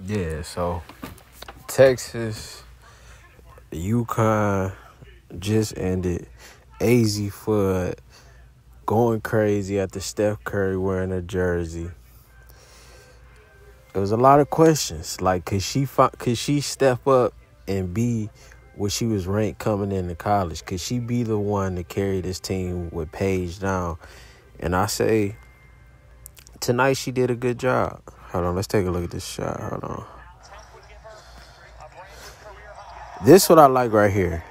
Yeah, so Texas, UConn just ended. Azzi Fudd going crazy after Steph Curry wearing a jersey. There was a lot of questions. Like, could she step up and be what she was ranked coming into college? Could she be the one to carry this team with Paige down? And I say, tonight she did a good job. Hold on, let's take a look at this shot. Hold on. This is what I like right here.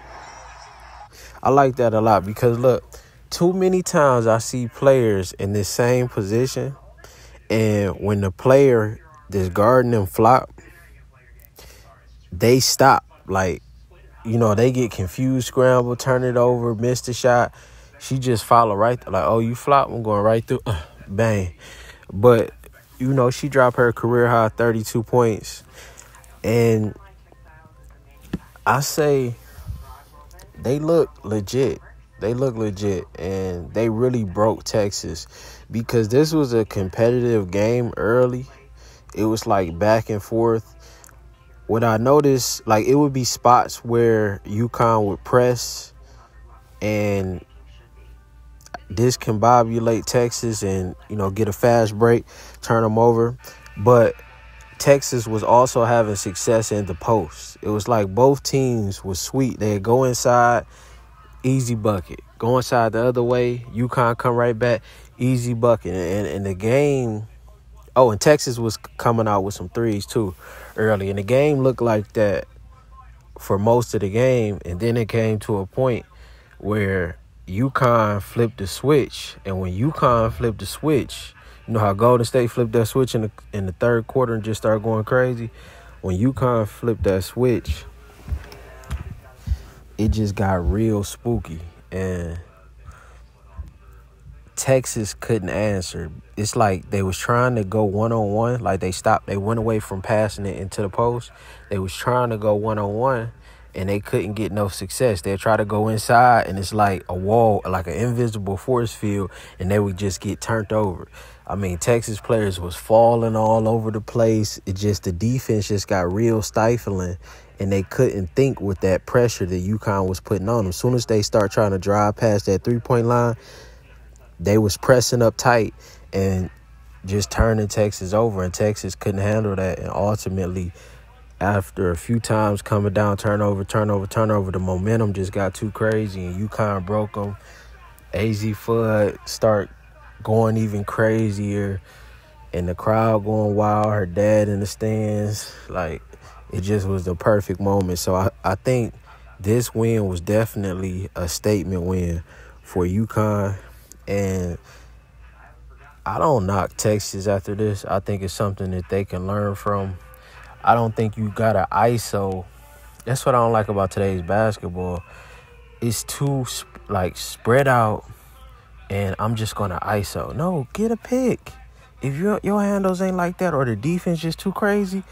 I like that a lot because, look, too many times I see players in this same position, and when the player that's guarding them flop, they stop. Like, they get confused, scramble, turn it over, miss the shot. She just follow right there. Like, oh, you flop, I'm going right through. Bang. But, she dropped her career high 32 points. And I say they look legit. They look legit. And they really broke Texas because this was a competitive game early. It was like back and forth. What I noticed, like, it would be spots where UConn would press and discombobulate Texas and, get a fast break, turn them over. But Texas was also having success in the post. It was like both teams was sweet. They'd go inside, easy bucket. Go inside the other way, UConn come right back, easy bucket. And the game... Oh, and Texas was coming out with some threes, too, early. And the game looked like that for most of the game. And then it came to a point where UConn flipped the switch. And when UConn flipped the switch, you know how Golden State flipped that switch in the third quarter and just started going crazy? When UConn flipped that switch, it just got real spooky. And Texas couldn't answer. It's like they was trying to go one-on-one. Like, they stopped. They went away from passing it into the post. They was trying to go one-on-one, and they couldn't get no success. They'd try to go inside, and it's like a wall, like an invisible force field, and they would just get turned over. I mean, Texas players was falling all over the place. The defense just got real stifling, and they couldn't think with that pressure that UConn was putting on them. As soon as they start trying to drive past that three-point line, they was pressing up tight and just turning Texas over, and Texas couldn't handle that. And ultimately, after a few times coming down, turnover, the momentum just got too crazy, and UConn broke them. Azzi Fudd start going even crazier, and the crowd going wild, her dad in the stands. Like, it just was the perfect moment. So I think this win was definitely a statement win for UConn. And I don't knock Texas after this. I think it's something that they can learn from. I don't think you got to ISO. That's what I don't like about today's basketball. It's too, spread out, and I'm just going to ISO. No, get a pick. If your handles ain't like that or the defense just too crazy,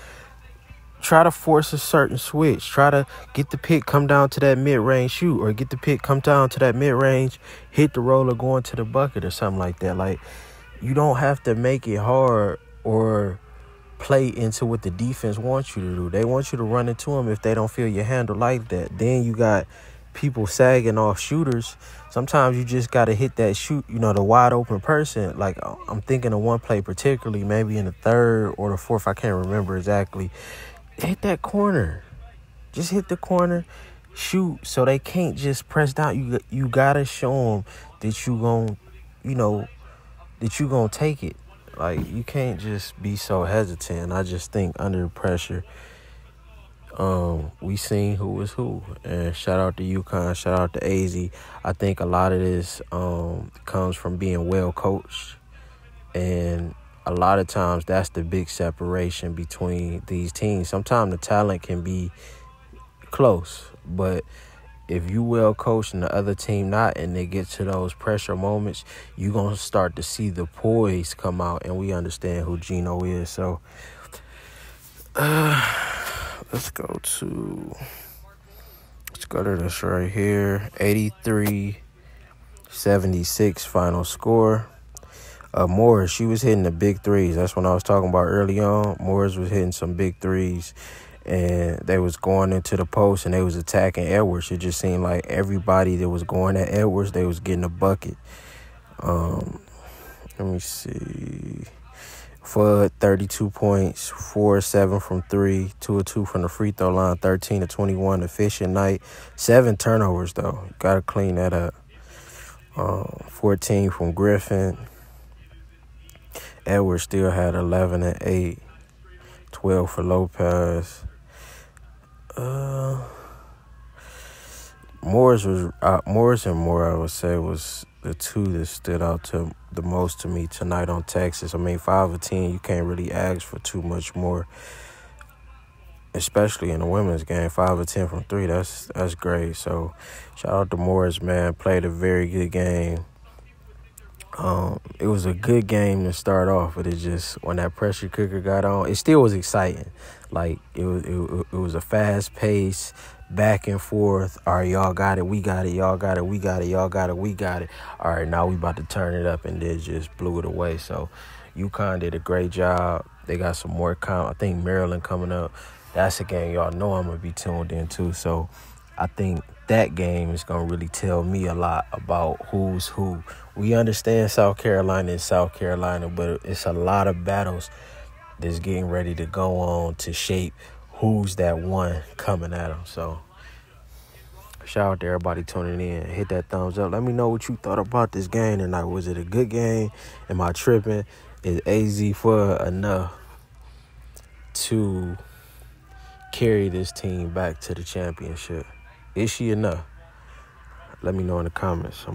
try to force a certain switch. Try to get the pick, come down to that mid-range shoot, or get the pick, come down to that mid-range, hit the roller, going to the bucket or something like that. Like, you don't have to make it hard or play into what the defense wants you to do. They want you to run into them if they don't feel your handle like that. Then you got people sagging off shooters. Sometimes you just got to hit that shoot, the wide open person. Like, I'm thinking of one play particularly, maybe in the third or the fourth. I can't remember exactly. Hit that corner. Just hit the corner, shoot, so they can't just press down. You gotta show them that you gonna take it. Like, you can't just be so hesitant. I just think under pressure, we seen who was who. And shout out to UConn, shout out to Azzi. I think a lot of this comes from being well coached, and a lot of times that's the big separation between these teams. Sometimes the talent can be close, but if you well coached and the other team not, and they get to those pressure moments, you're going to start to see the poise come out, and we understand who Gino is. So let's go to this right here. 83-76 final score. Morris, she was hitting the big threes. That's when I was talking about early on. Morris was hitting some big threes, and they was going into the post, and they was attacking Edwards. It just seemed like everybody that was going at Edwards, they was getting a bucket. Let me see. Fudd, 32 points, 4-7 from 3, 2-2 from the free throw line, 13-21, efficient night. 7 turnovers, though. Got to clean that up. 14 from Griffin. Edwards still had 11 and 8. 12 for Lopez. Morris and Moore, I would say, was the two that stood out to the most to me tonight on Texas. I mean, 5 of 10, you can't really ask for too much more, especially in the women's game. 5 of 10 from 3, that's great. So, shout out to Morris, man. Played a very good game. It was a good game to start off, but it just, when that pressure cooker got on, it still was exciting. Like, it was a fast pace, back and forth. All right, y'all got it, we got it, y'all got it, we got it, y'all got it, we got it. All right, now we about to turn it up, and then just blew it away. So UConn did a great job. They got some more I think Maryland coming up. That's a game y'all know I'm going to be tuned into. So I think that game is going to really tell me a lot about who's who. We understand South Carolina is South Carolina, but it's a lot of battles that's getting ready to go on to shape who's that one coming at them. So shout out to everybody tuning in. Hit that thumbs up. Let me know what you thought about this game tonight. Was it a good game? Am I tripping? Is Azzi for enough to carry this team back to the championship? Is she enough? Let me know in the comments.